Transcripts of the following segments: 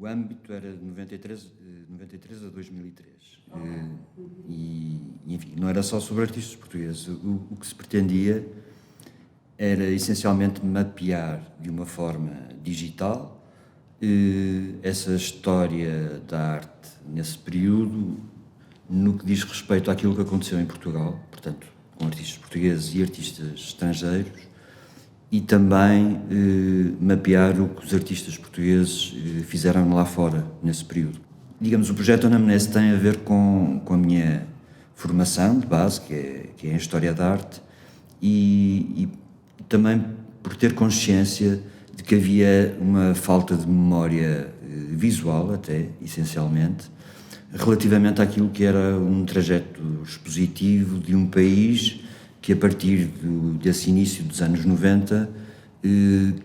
O âmbito era de 93 a 2003. Enfim, não era só sobre artistas portugueses. O que se pretendia era essencialmente mapear de uma forma digital essa história da arte nesse período, no que diz respeito àquilo que aconteceu em Portugal, portanto, com artistas portugueses e artistas estrangeiros, e também mapear o que os artistas portugueses fizeram lá fora nesse período. Digamos, o projeto Anamnese tem a ver com a minha formação de base, que é em História da Arte, e também por ter consciência de que havia uma falta de memória visual, até, essencialmente, relativamente àquilo que era um trajeto expositivo de um país que, a partir desse início dos anos 90,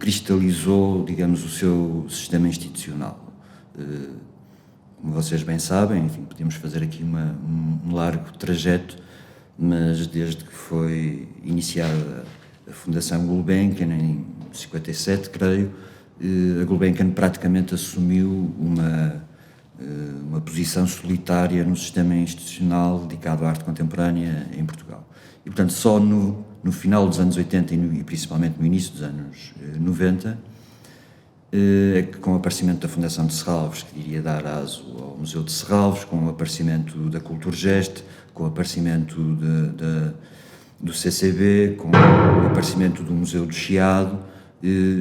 cristalizou, digamos, o seu sistema institucional. Como vocês bem sabem, enfim, podemos fazer aqui um largo trajeto, mas desde que foi iniciada a Fundação Gulbenkian, em 57, creio, a Gulbenkian praticamente assumiu uma posição solitária no sistema institucional dedicado à arte contemporânea em Portugal. E, portanto, só no final dos anos 80 e principalmente no início dos anos 90, com o aparecimento da Fundação de Serralves, que iria dar aso ao Museu de Serralves, com o aparecimento da Culturgest, com o aparecimento do CCB, com o aparecimento do Museu do Chiado,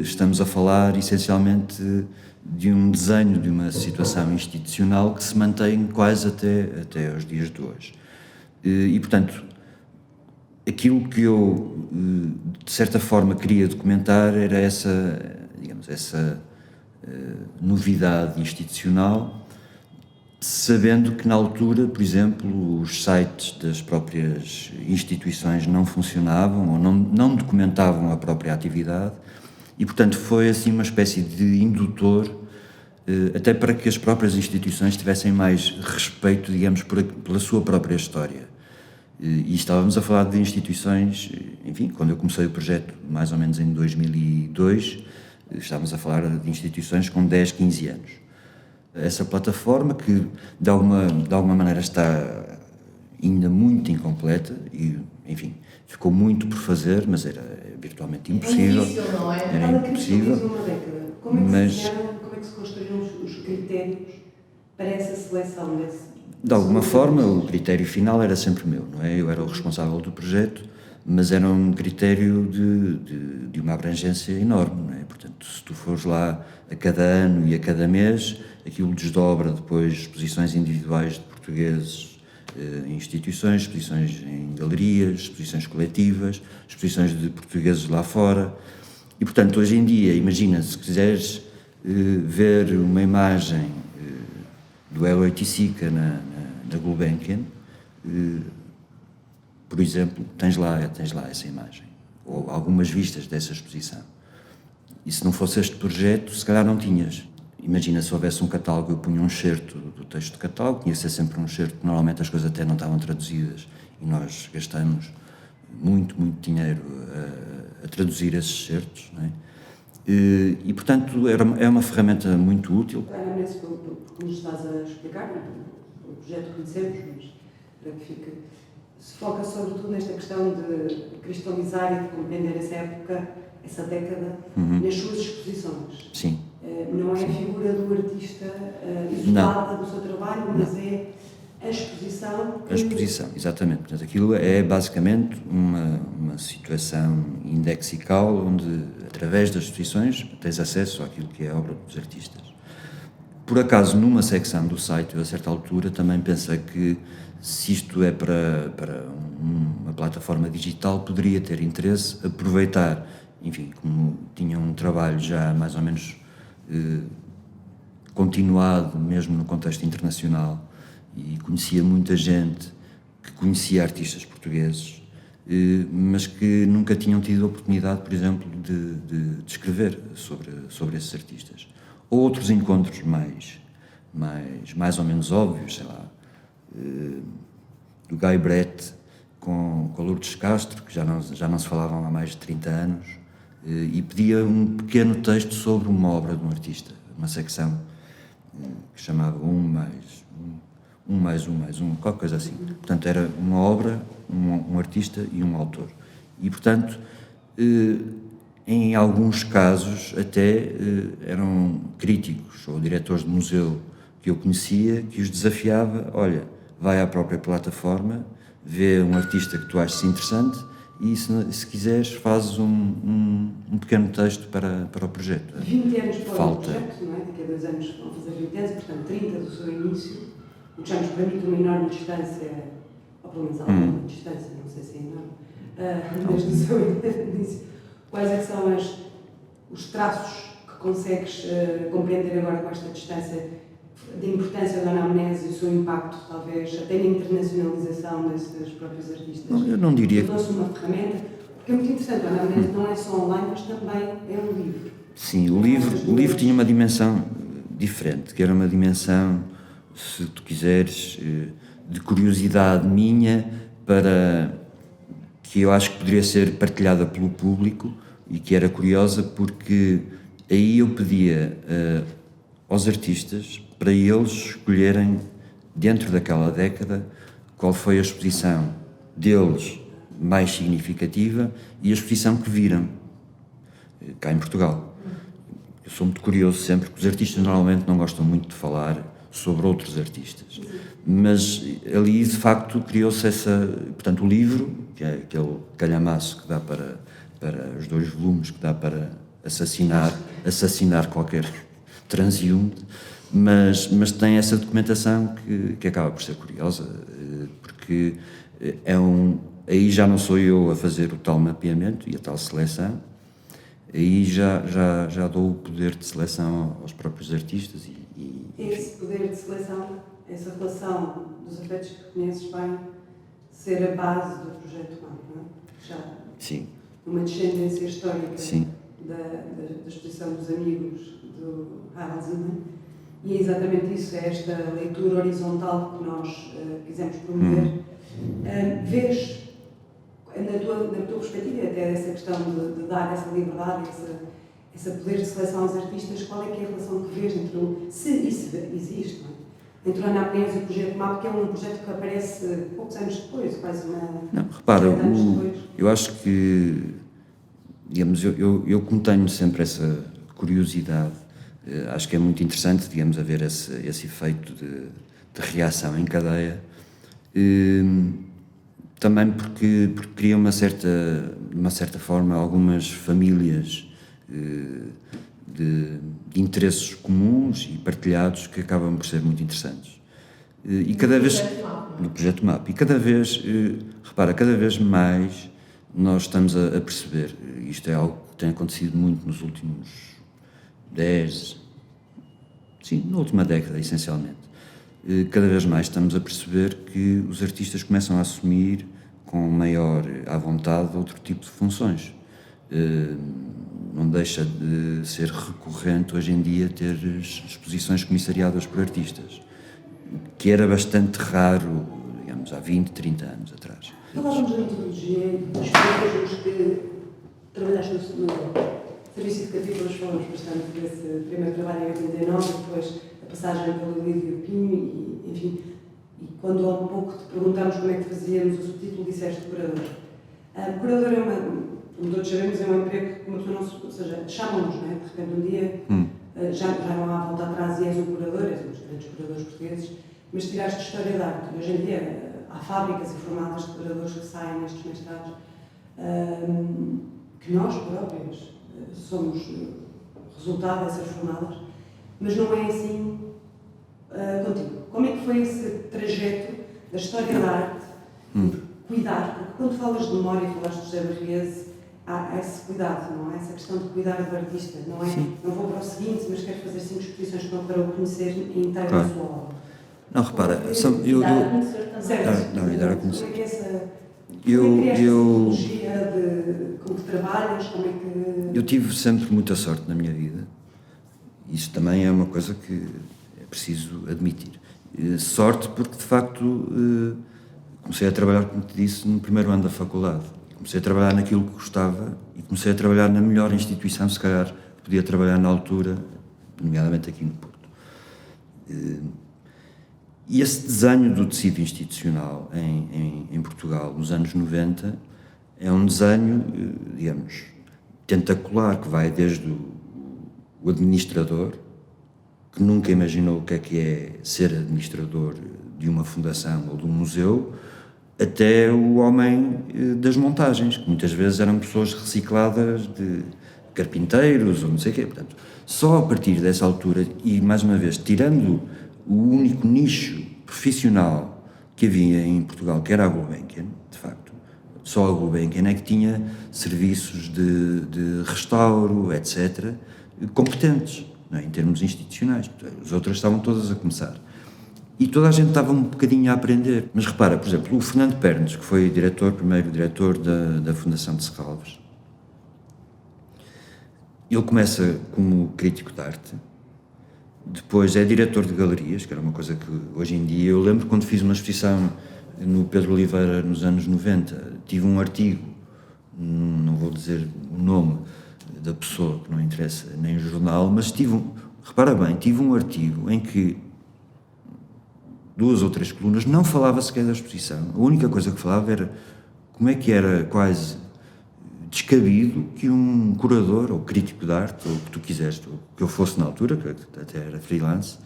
estamos a falar essencialmente de um desenho, de uma situação institucional que se mantém quase até aos dias de hoje. E, portanto, aquilo que eu, de certa forma, queria documentar era essa novidade institucional, sabendo que, na altura, por exemplo, os sites das próprias instituições não funcionavam ou não documentavam a própria atividade e, portanto, foi assim uma espécie de indutor, até para que as próprias instituições tivessem mais respeito, digamos, pela sua própria história. E estávamos a falar de instituições, enfim, quando eu comecei o projeto, mais ou menos em 2002, estávamos a falar de instituições com 10, 15 anos. Essa plataforma que, de alguma maneira, está ainda muito incompleta e, enfim, ficou muito por fazer, mas era virtualmente impossível. É difícil, não é? Era impossível. Como é que se construíram os critérios para essa seleção desse? De alguma forma, o critério final era sempre meu, não é? Eu era o responsável do projeto, mas era um critério de uma abrangência enorme, não é? Portanto, se tu fores lá a cada ano e a cada mês, aquilo desdobra depois exposições individuais de portugueses em instituições, exposições em galerias, exposições coletivas, exposições de portugueses lá fora. E, portanto, hoje em dia, imagina, se quiseres ver uma imagem do Eloy Ticica na Gulbenkian, por exemplo, tens lá essa imagem, ou algumas vistas dessa exposição. E se não fosse este projeto, se calhar não tinhas. Imagina, se houvesse um catálogo, eu punha um excerto do texto do catálogo, tinha que ser sempre um excerto, normalmente as coisas até não estavam traduzidas, e nós gastamos muito dinheiro a traduzir esses excertos, não é? E, portanto, é uma ferramenta muito útil. Ana, nesse como nos estás a explicar, o projeto que conhecemos, mas para que fique, se foca sobretudo nesta questão de cristalizar e de compreender essa época, essa década, nas suas exposições. Sim. Não é a figura do artista isolada do seu trabalho, mas é a exposição. A exposição, exatamente. Portanto, aquilo é basicamente uma situação indexical onde, através das exposições, tens acesso àquilo que é a obra dos artistas. Por acaso, numa secção do site, eu, a certa altura, também pensei que, se isto é para uma plataforma digital, poderia ter interesse aproveitar, enfim, como tinha um trabalho já mais ou menos continuado, mesmo no contexto internacional, e conhecia muita gente que conhecia artistas portugueses, mas que nunca tinham tido a oportunidade, por exemplo, de escrever sobre esses artistas. Ou outros encontros mais ou menos óbvios, sei lá, do Guy Brett com a Lourdes Castro, que já não se falavam há mais de 30 anos, e pedia um pequeno texto sobre uma obra de um artista, uma secção que chamava mais um, qualquer coisa assim. Portanto, era uma obra, um artista e um autor. E, portanto, em alguns casos até eram críticos ou diretores de museu que eu conhecia, que os desafiava: olha, vai à própria plataforma, vê um artista que tu achas interessante e, se quiseres, fazes um pequeno texto para o projeto. 20 anos para o projeto, não é? Daqui a 2 anos vão fazer 20 anos, portanto 30 do seu início, o que já nos permite uma enorme distância, ou pelo menos alguma distância, não sei se é enorme, desde o seu início. Quais é que são os traços que consegues compreender agora com esta distância da importância da anamnese e o seu impacto, talvez, até na internacionalização desses próprios artistas? Não, eu não diria que... Tornou-se uma ferramenta, porque é muito interessante, a anamnese não é só online, mas também é um livro. Sim, o livro tinha uma dimensão diferente, que era uma dimensão, se tu quiseres, de curiosidade minha, para que eu acho que poderia ser partilhada pelo público, e que era curiosa porque aí eu pedia aos artistas para eles escolherem, dentro daquela década, qual foi a exposição deles mais significativa e a exposição que viram cá em Portugal. Eu sou muito curioso sempre, porque os artistas normalmente não gostam muito de falar sobre outros artistas, mas ali de facto criou-se portanto o livro, que é aquele calhamaço que dá para os 2 volumes, que dá para assassinar qualquer transeunte, mas tem essa documentação que acaba por ser curiosa, porque aí já não sou eu a fazer o tal mapeamento e a tal seleção, aí já dou o poder de seleção aos próprios artistas Esse poder de seleção, essa relação dos afetos que conheces bem, ser a base do projeto humano, não é? Já sim. Uma descendência histórica Sim. da exposição dos amigos do Harald Zimmer, e é exatamente isso, é esta leitura horizontal que nós quisemos promover. Vês, na tua perspectiva, até essa questão de dar essa liberdade, esse poder de seleção aos artistas, qual é que é a relação que vês entre se isso existe, não é? Entre o anamnese e o projeto MAP, que é um projeto que aparece poucos anos depois, quase Não, repara, anos depois. Eu acho que, digamos, eu como tenho sempre essa curiosidade, acho que é muito interessante, digamos, haver esse efeito de reação em cadeia, também porque cria de uma certa forma, algumas famílias de interesses comuns e partilhados que acabam por ser muito interessantes. E cada vez no projeto MAP, e cada vez, repara, cada vez mais nós estamos a perceber, isto é algo que tem acontecido muito nos últimos 10, sim, na última década, essencialmente. Cada vez mais estamos a perceber que os artistas começam a assumir com maior à vontade outro tipo de funções. Não deixa de ser recorrente hoje em dia ter exposições comissariadas por artistas, que era bastante raro, digamos, há 20, 30 anos atrás. Falávamos da metodologia e dos períodos que trabalhaste no Serviço Educativo, hoje falamos bastante desse primeiro trabalho em 89, depois a passagem pelo Lídio Pinho e, enfim, e quando há um pouco te perguntámos como é que fazíamos o subtítulo, disseste curador. Curador é como todos sabemos, é um emprego que uma pessoa não se... Ou seja, chamam-nos, não é? De repente um dia já não há volta atrás e és um curador, és um dos grandes curadores portugueses, mas tiraste história da arte. Hoje em dia há fábricas e formadas de curadores que saem nestes mestrados, que nós próprios somos resultado dessas formadas, mas não é assim contigo. Como é que foi esse trajeto da história da arte? Cuidar, porque quando falas de memória e falaste de José Barriese, há esse cuidado, não é? Essa questão de cuidar do artista, não é? Sim. Não vou para o seguinte, mas quero fazer 5 exposições para o conhecer inteiro claro. A sua obra. Não, repara, e dar a conhecer. Como é que essa... como que trabalhas, como é que... Eu tive sempre muita sorte na minha vida. Isso também é uma coisa que é preciso admitir. Sorte porque, de facto, comecei a trabalhar, como te disse, no primeiro ano da faculdade. Comecei a trabalhar naquilo que gostava e comecei a trabalhar na melhor instituição, se calhar, que podia trabalhar na altura, nomeadamente aqui no Porto. E esse desenho do tecido institucional em Portugal nos anos 90 é um desenho, digamos, tentacular, que vai desde o administrador, que nunca imaginou o que é ser administrador de uma fundação ou de um museu, até o homem das montagens, que muitas vezes eram pessoas recicladas de carpinteiros ou não sei o quê. Portanto, só a partir dessa altura, e mais uma vez, tirando o único nicho profissional que havia em Portugal, que era a Gulbenkian, de facto, só a Gulbenkian é que tinha serviços de restauro, etc., competentes, não é? Em termos institucionais. As outras estavam todas a começar. E toda a gente estava um bocadinho a aprender. Mas repara, por exemplo, o Fernando Pernes, que foi primeiro diretor da Fundação de Serralves, ele começa como crítico de arte, depois é diretor de galerias, que era uma coisa que hoje em dia, eu lembro quando fiz uma exposição no Pedro Oliveira nos anos 90, tive um artigo, não vou dizer o nome da pessoa, que não interessa nem o jornal, mas repara bem, tive um artigo em que 2 ou 3 colunas não falava sequer da exposição. A única coisa que falava era como é que era quase descabido que um curador ou crítico de arte, ou o que tu quiseres, ou que eu fosse na altura, que até era freelance,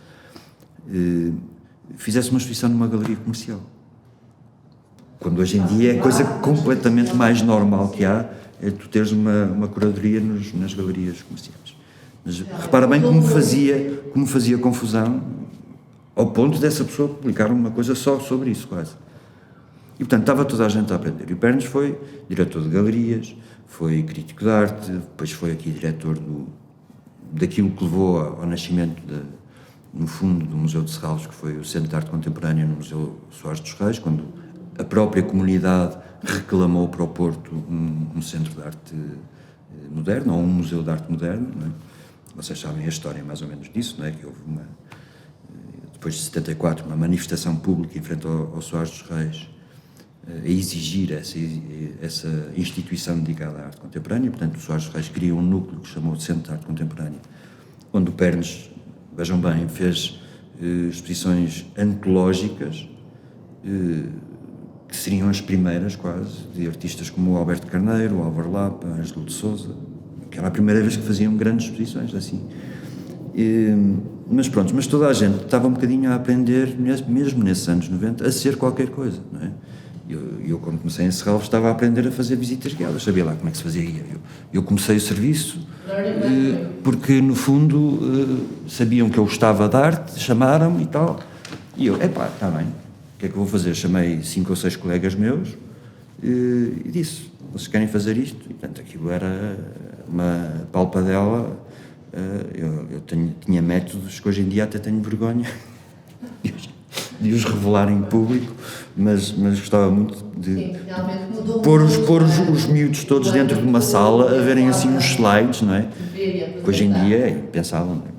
fizesse uma exposição numa galeria comercial. Quando hoje em dia é a coisa completamente mais normal que há, é tu teres uma curadoria nas galerias comerciais. Mas repara bem como fazia confusão, ao ponto dessa pessoa publicar uma coisa só sobre isso, quase. E, portanto, estava toda a gente a aprender. E o Pernes foi diretor de galerias, foi crítico de arte, depois foi aqui diretor daquilo que levou ao nascimento, no fundo, do Museu de Serralves, que foi o Centro de Arte Contemporânea no Museu Soares dos Reis, quando a própria comunidade reclamou para o Porto um centro de arte moderna, ou um museu de arte moderna, não é? Vocês sabem a história mais ou menos disso, não é? Que houve depois de 74, uma manifestação pública em frente ao Soares dos Reis, a exigir essa instituição dedicada à arte contemporânea. Portanto, o Soares dos Reis criou um núcleo que chamou de Centro de Arte Contemporânea, onde o Pernes, vejam bem, fez exposições antológicas, que seriam as primeiras, quase, de artistas como o Alberto Carneiro, o Álvaro Lapa, Ângelo de Sousa, que era a primeira vez que faziam grandes exposições assim. Mas pronto, mas toda a gente estava um bocadinho a aprender, mesmo nesses anos 90, a ser qualquer coisa, não é? Eu quando comecei em Serralves, estava a aprender a fazer visitas guiadas, sabia lá como é que se fazia guia. Eu comecei o serviço porque, no fundo, sabiam que eu gostava de arte, chamaram-me e tal, e eu, está bem, o que é que eu vou fazer? Chamei 5 ou 6 colegas meus e disse, vocês querem fazer isto? E, portanto, aquilo era uma palpadela. Eu tinha métodos que hoje em dia até tenho vergonha de os revelar em público, mas gostava muito de pôr os miúdos todos dentro de uma sala a verem assim uns slides, não é? Que hoje em dia é impensável, não é?